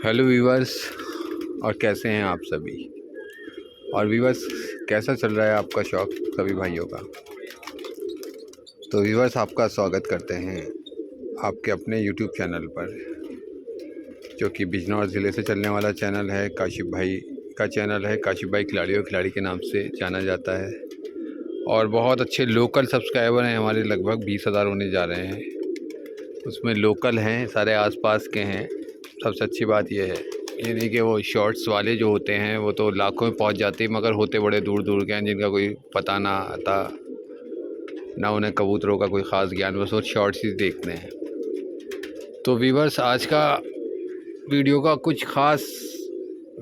Hello viewers, और कैसे हैं आप सभी। और वीवर्स, कैसा चल रहा है आपका शौक़ सभी भाइयों का। तो वीवर्स, आपका स्वागत करते हैं आपके अपने यूट्यूब चैनल पर, जो कि बिजनौर ज़िले से चलने वाला चैनल है। काशिफ भाई का चैनल है। काशिफ भाई खिलाड़ी और खिलाड़ी के नाम से जाना जाता है और बहुत अच्छे लोकल सब्सक्राइबर हैं हमारे, लगभग 20,000 होने जा रहे हैं। उसमें लोकल हैं, सारे आसपास के हैं। सबसे अच्छी बात यह है, ये नहीं कि वो शॉर्ट्स वाले जो होते हैं वो तो लाखों में पहुंच जाते हैं, मगर होते बड़े दूर दूर के हैं, जिनका कोई पता ना आता, ना उन्हें कबूतरों का कोई ख़ास ज्ञान, बस वो शॉर्ट्स ही देखते हैं। तो व्यूअर्स, आज का वीडियो का कुछ ख़ास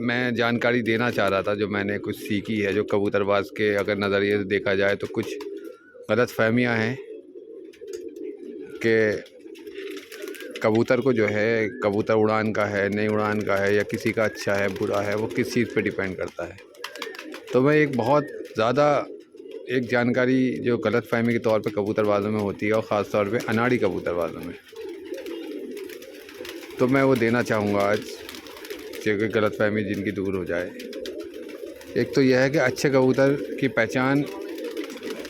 मैं जानकारी देना चाह रहा था, जो मैंने कुछ सीखी है, जो कबूतरबाज के अगर नज़रिए से देखा जाए तो कुछ गलतफहमियां हैं कि कबूतर को जो है, कबूतर उड़ान का है, नहीं उड़ान का है, या किसी का अच्छा है बुरा है, वो किस चीज़ पे डिपेंड करता है। तो मैं एक बहुत ज़्यादा एक जानकारी जो गलतफहमी के तौर पे कबूतरबाज़ों में होती है, और ख़ास तौर पे अनाड़ी कबूतरबाज़ों में, तो मैं वो देना चाहूँगा आज, जो गलतफहमी जिनकी दूर हो जाए। एक तो यह है कि अच्छे कबूतर की पहचान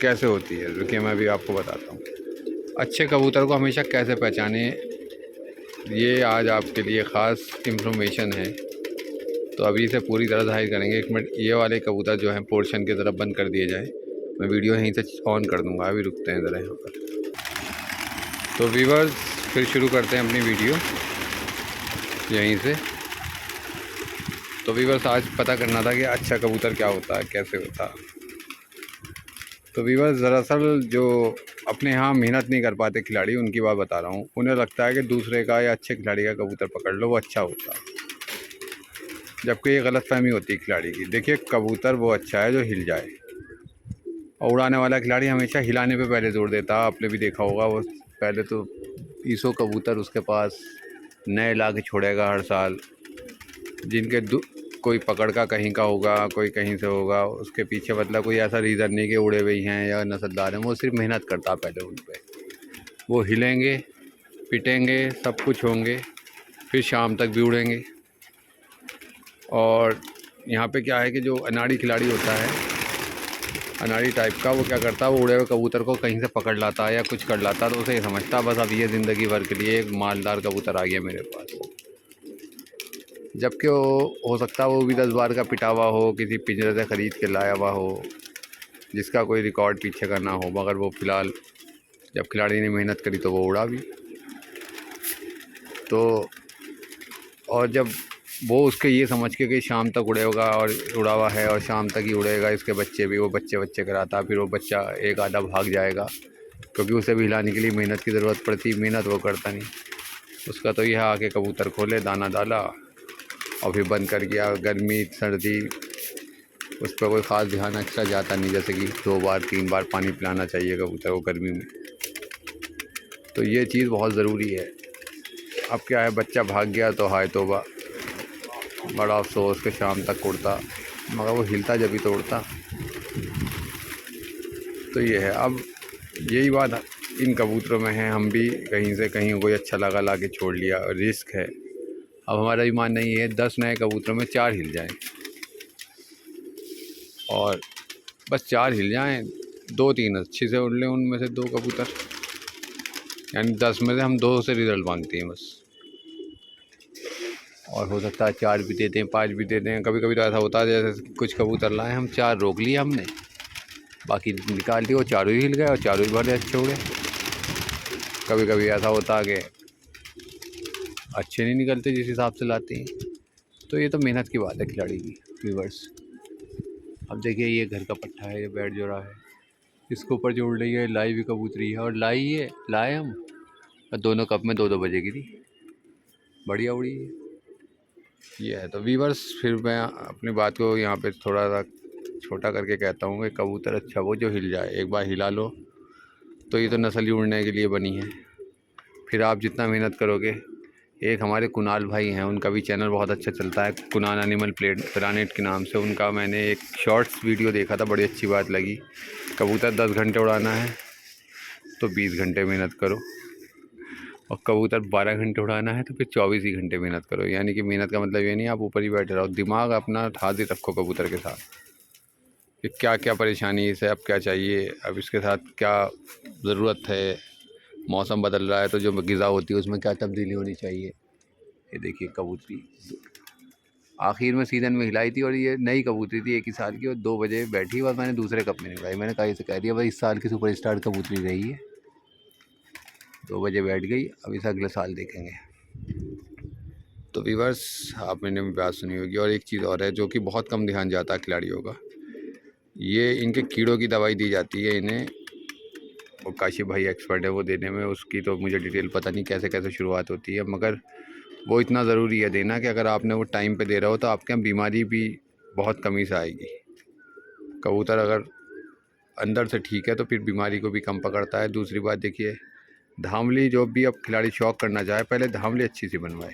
कैसे होती है, जो कि मैं भी आपको बताता हूँ। अच्छे कबूतर को हमेशा कैसे पहचाने, ये आज आपके लिए ख़ास इंफॉर्मेशन है। तो अभी इसे पूरी तरह जाहिर करेंगे। एक मिनट, ये वाले कबूतर जो हैं पोर्शन की तरफ बंद कर दिए जाए, मैं वीडियो यहीं से ऑन कर दूंगा। अभी रुकते हैं ज़रा यहाँ पर। तो व्यूअर्स, फिर शुरू करते हैं अपनी वीडियो यहीं से। तो व्यूअर्स, आज पता करना था कि अच्छा कबूतर क्या होता है, कैसे होता है। तो व्यूअर्स, दरअसल जो अपने यहाँ मेहनत नहीं कर पाते खिलाड़ी, उनकी बात बता रहा हूँ। उन्हें लगता है कि दूसरे का या अच्छे खिलाड़ी का कबूतर पकड़ लो, वो अच्छा होता है, जबकि ये गलतफहमी होती है खिलाड़ी की। देखिए, कबूतर वो अच्छा है जो हिल जाए, और उड़ाने वाला खिलाड़ी हमेशा हिलाने पे पहले जोर देता है। आपने भी देखा होगा, वो पहले तो 20 कबूतर उसके पास नए ला के छोड़ेगा हर साल, जिनके कोई पकड़ का कहीं का होगा, कोई कहीं से होगा। उसके पीछे मतलब कोई ऐसा रीज़न नहीं कि उड़े हुए हैं या नस्लदार हैं, वो सिर्फ मेहनत करता है पहले उन पर। वो हिलेंगे, पिटेंगे, सब कुछ होंगे, फिर शाम तक भी उड़ेंगे। और यहाँ पे क्या है कि जो अनाड़ी खिलाड़ी होता है, अनाड़ी टाइप का, वो क्या करता है, वो उड़े हुए कबूतर को कहीं से पकड़ लाता है या कुछ कर लाता है, तो उसे ये समझता है बस अब ये ज़िंदगी भर के लिए एक मालदार कबूतर आ गया मेरे पास। जबकि वो हो सकता है वो भी 10 बार का पिटा हुआ हो, किसी पिंजरे से ख़रीद के लाया हुआ हो, जिसका कोई रिकॉर्ड पीछे का ना हो, मगर वो फ़िलहाल जब खिलाड़ी ने मेहनत करी तो वो उड़ा भी। तो और जब वो उसके ये समझ के कि शाम तक उड़ेगा और उड़ा हुआ है और शाम तक ही उड़ेगा, इसके बच्चे भी, वो बच्चे कराता, फिर वो बच्चा एक आधा भाग जाएगा, क्योंकि उसे भी हिलाने के लिए मेहनत की ज़रूरत पड़ती। मेहनत वो करता नहीं, उसका तो यह आके कबूतर खोले, दाना डाला और फिर बंद कर गया। गर्मी सर्दी उस पर कोई ख़ास ध्यान एक्स्ट्रा जाता नहीं, जैसे कि 2 बार 3 बार पानी पिलाना चाहिए कबूतर को गर्मी में। तो ये चीज़ बहुत ज़रूरी है। अब क्या है, बच्चा भाग गया तो हाय तौबा, बड़ा अफसोस के शाम तक उड़ता, मगर वो हिलता जब भी तो उड़ता। तो ये है। अब यही बात इन कबूतरों में है। हम भी कहीं से कहीं कोई अच्छा लगा ला के छोड़ लिया, रिस्क है। अब हमारा भी मान नहीं है 10 नए कबूतरों में 4 हिल जाएं, और बस 4 हिल जाएं, 2-3 अच्छे से उड़ लें, उनमें से 2 कबूतर, यानी 10 में से हम 2 से रिज़ल्ट मांगते हैं बस। और हो सकता है 4 भी दे दें, 5 भी दे दें। कभी कभी तो ऐसा होता है, जैसे कुछ कबूतर लाए हम, 4 रोक लिए हमने, बाकी निकाल दिए, वो चारों ही हिल गए और चारों ही बड़े अच्छे उड़े। कभी कभी ऐसा होता है कि अच्छे नहीं निकलते जिस हिसाब से लाते हैं। तो ये तो मेहनत की बात है खिलाड़ी की। व्यूअर्स, अब देखिए, ये घर का पट्टा है, ये बैठ जो रहा है, इसके ऊपर जो उड़ रही है लाई भी कबूतरी है, और लाए हम, और दोनों कप में 2-2 बजे गिरी, बढ़िया उड़ी है। ये है। तो व्यूअर्स, फिर मैं अपनी बात को यहाँ पे थोड़ा सा छोटा करके कहता हूँ कि कबूतर अच्छा वो जो हिल जाए। एक बार हिला लो तो ये तो नस्ल ही उड़ने के लिए बनी है। फिर आप जितना मेहनत करोगे। एक हमारे कुणाल भाई हैं, उनका भी चैनल बहुत अच्छा चलता है, कुणाल एनिमल प्लानेट के नाम से। उनका मैंने एक शॉर्ट्स वीडियो देखा था, बड़ी अच्छी बात लगी। कबूतर 10 घंटे उड़ाना है तो 20 घंटे मेहनत करो, और कबूतर 12 घंटे उड़ाना है तो फिर 24 ही घंटे मेहनत करो। यानी कि मेहनत का मतलब ये नहीं आप ऊपर ही बैठे रहो, दिमाग अपना हाजिर रखो कबूतर के साथ कि क्या क्या परेशानी है इसे, अब क्या चाहिए, अब इसके साथ क्या ज़रूरत है, मौसम बदल रहा है तो जो ग़िज़ा होती है उसमें क्या तब्दीली होनी चाहिए। ये देखिए कबूतरी आखिर में सीज़न में हिलाई थी और ये नई कबूतरी थी 1 ही साल की, और 2 बजे बैठी और मैंने दूसरे कप में निकलाई। मैंने कहा इसे कह दिया भाई इस साल की सुपरस्टार कबूतरी रही है। 2 बजे बैठ गई, अब इसे अगले साल देखेंगे। तो व्यूअर्स आपने भी बात सुनी होगी। और एक चीज़ और है जो कि बहुत कम ध्यान जाता है खिलाड़ियों का, ये इनके कीड़ों की दवाई दी जाती है इन्हें, और काशिफ भाई एक्सपर्ट है वो देने में, उसकी तो मुझे डिटेल पता नहीं कैसे कैसे शुरुआत होती है, मगर वो इतना ज़रूरी है देना कि अगर आपने वो टाइम पे दे रहे हो तो आपके यहाँ बीमारी भी बहुत कमी से आएगी। कबूतर अगर अंदर से ठीक है तो फिर बीमारी को भी कम पकड़ता है। दूसरी बात देखिए, धामली जो भी अब खिलाड़ी शौक करना चाहे, पहले धामली अच्छी सी बनवाए,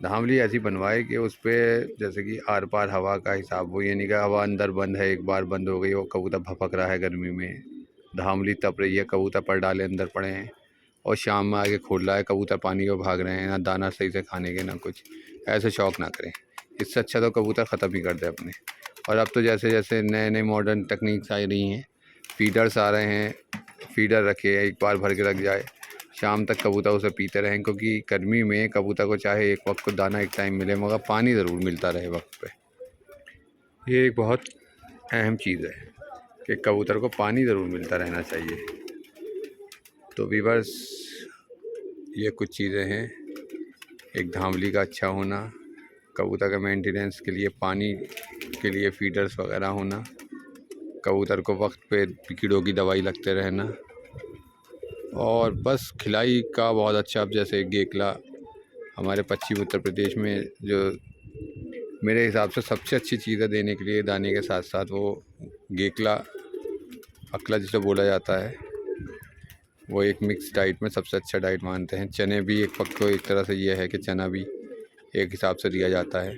धामली ऐसी बनवाए कि उस पर जैसे कि आर पार हवा का हिसाब हो, ये नहीं कि हवा अंदर बंद है, एक बार बंद हो गई वो कबूतर भपक रहा है गर्मी में, धामली तप रही है, कबूतर पर डाले अंदर पड़े हैं, और शाम में आके खोल रहा है कबूतर पानी को भाग रहे हैं, ना दाना सही से खाने के ना कुछ। ऐसे शौक़ ना करें, इससे अच्छा तो कबूतर ख़त्म ही कर दे अपने। और अब तो जैसे जैसे नए नए मॉडर्न टेक्निक्स आ रही हैं, फीडर्स आ रहे हैं, फीडर रखे एक बार भर के रख जाए, शाम तक कबूतर उसे पीते रहें, क्योंकि गर्मी में कबूतर को चाहे एक वक्त को दाना एक टाइम मिले मगर पानी ज़रूर मिलता रहे वक्त पे। ये एक बहुत अहम चीज़ है कि कबूतर को पानी ज़रूर मिलता रहना चाहिए। तो व्यूअर्स ये कुछ चीज़ें हैं, एक धामली का अच्छा होना, कबूतर का मेंटेनेंस के लिए पानी के लिए फीडर्स वगैरह होना, कबूतर को वक्त पे कीड़ों की दवाई लगते रहना, और बस खिलाई का बहुत अच्छा। अब जैसे गेकला हमारे पश्चिमी उत्तर प्रदेश में जो मेरे हिसाब से सबसे अच्छी चीज़ है देने के लिए दाने के साथ साथ, वो गेकला अकला जिसे बोला जाता है, वो एक मिक्स डाइट में सबसे अच्छा डाइट मानते हैं। चने भी एक पक्को एक तरह से ये है कि चना भी एक हिसाब से दिया जाता है।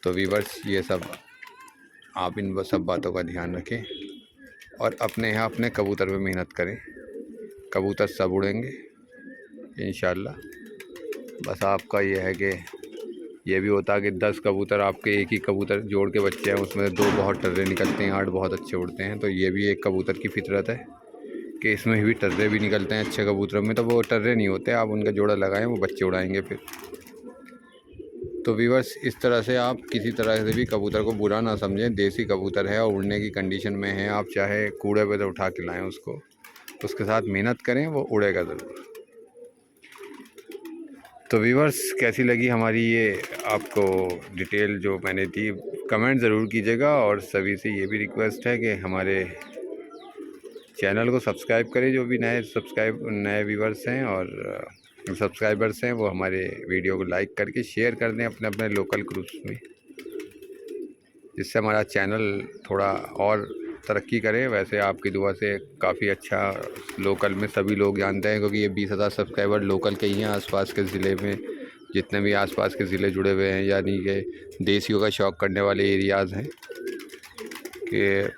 तो व्यूअर्स ये सब आप इन सब बातों का ध्यान रखें और अपने यहाँ अपने कबूतर पे मेहनत करें, कबूतर सब उड़ेंगे इंशाल्लाह। बस आपका ये है कि ये भी होता है कि 10 कबूतर आपके एक ही कबूतर जोड़ के बच्चे हैं, उसमें 2 बहुत टर्रे निकलते हैं, 8 बहुत अच्छे उड़ते हैं। तो ये भी एक कबूतर की फितरत है कि इसमें भी टर्रे भी निकलते हैं अच्छे कबूतरों में। तो वो टर्रे नहीं होते, आप उनका जोड़ा लगाएं वो बच्चे उड़ाएंगे फिर। तो व्यूअर्स इस तरह से आप किसी तरह से भी कबूतर को बुरा ना समझें, देसी कबूतर है और उड़ने की कंडीशन में है। आप चाहे कूड़े पे तो उठा के लाएँ उसको, उसके साथ मेहनत करें, वो उड़ेगा ज़रूर। तो व्यूअर्स कैसी लगी हमारी ये आपको डिटेल जो मैंने दी, कमेंट ज़रूर कीजिएगा। और सभी से ये भी रिक्वेस्ट है कि हमारे चैनल को सब्सक्राइब करें, जो भी नए व्यूअर्स हैं और सब्सक्राइबर्स हैं, वो हमारे वीडियो को लाइक करके शेयर कर दें अपने अपने लोकल ग्रुप्स में, जिससे हमारा चैनल थोड़ा और तरक्की करे। वैसे आपकी दुआ से काफ़ी अच्छा लोकल में सभी लोग जानते हैं, क्योंकि ये 20,000 सब्सक्राइबर लोकल के ही हैं। आसपास के ज़िले में जितने भी आसपास के ज़िले जुड़े हुए हैं, यानी कि देसियों का शौक़ करने वाले एरियाज़ हैं, कि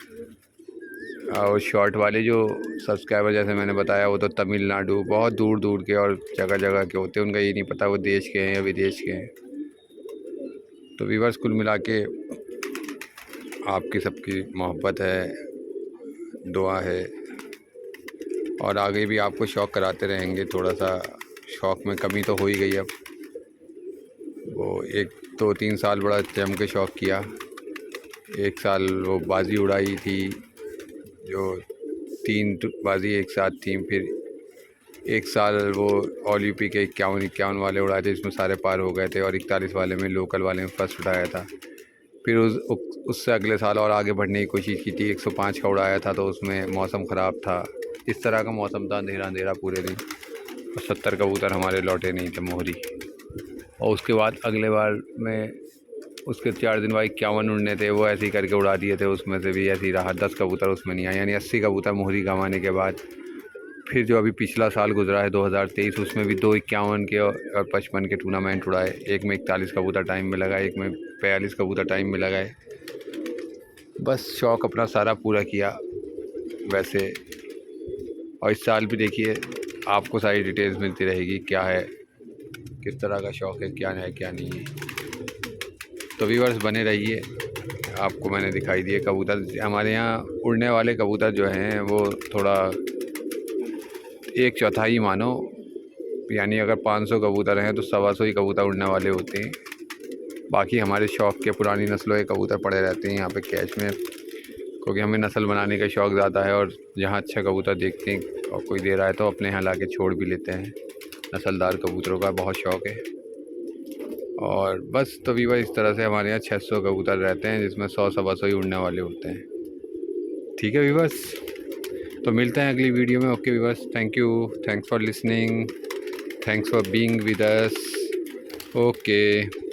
और शॉर्ट वाले जो सब्सक्राइबर जैसे मैंने बताया वो तो तमिलनाडु बहुत दूर दूर के और जगह जगह के होते हैं, उनका ये नहीं पता वो देश के हैं या विदेश के हैं। तो व्यूअर्स कुल मिला के आपकी सबकी मोहब्बत है, दुआ है, और आगे भी आपको शौक़ कराते रहेंगे। थोड़ा सा शौक़ में कमी तो हो ही गई, अब वो 1-2-3 साल बड़ा जम के शौक़ किया। 1 साल वो बाजी उड़ाई थी, जो 3 बाजी एक साथ थी। फिर 1 साल वो ऑल यूपी के 51 वाले उड़ाए थे, इसमें सारे पार हो गए थे, और 41 वाले में लोकल वाले में फर्स्ट उड़ाया था। फिर उससे अगले साल और आगे बढ़ने की कोशिश की थी, 105 का उड़ाया था, तो उसमें मौसम ख़राब था। इस तरह का मौसम था, अंधेरा पूरे दिन, और 70 कबूतर हमारे लौटे नहीं थे मोहरी। और उसके बाद अगले बार में उसके 4 दिन बाद 51 उड़ने थे, वो ऐसे ही करके उड़ा दिए थे। उसमें से भी ऐसे ही रहा, 10 कबूतर उसमें नहीं आए, यानी 80 कबूतर मोहरी गंवाने के बाद फिर जो अभी पिछला साल गुजरा है 2023, उसमें भी 2 51 के और 55 के टूर्नामेंट उड़ाए। एक में 41 कबूतर टाइम में लगाए, एक में 42 कबूतर टाइम में लगाए। बस शौक़ अपना सारा पूरा किया। वैसे और इस साल भी देखिए आपको सारी डिटेल्स मिलती रहेगी, क्या है, किस तरह का शौक़ है, क्या है क्या नहीं है। तो व्यूअर्स बने रहिए। आपको मैंने दिखाई दिए कबूतर। हमारे यहाँ उड़ने वाले कबूतर जो हैं वो थोड़ा 1/4 मानो, यानी अगर 500 कबूतर हैं तो 125 ही कबूतर उड़ने वाले होते हैं। बाकी हमारे शौक़ के पुरानी नस्लों के कबूतर पड़े रहते हैं यहाँ पे कैच में, क्योंकि हमें नस्ल बनाने का शौक़ ज़्यादा है। और जहाँ अच्छा कबूतर देखते हैं और कोई दे रहा है तो अपने यहाँ ला के छोड़ भी लेते हैं। नस्लदार कबूतरों का बहुत शौक़ है। और बस तो व्यूअर इस तरह से हमारे यहाँ 600 कबूतर रहते हैं, जिसमें 100-125 ही उड़ने वाले होते हैं। ठीक है व्यूअर्स, तो मिलते हैं अगली वीडियो में। Okay viewers, thank you, thanks for listening, thanks for being with us. Okay.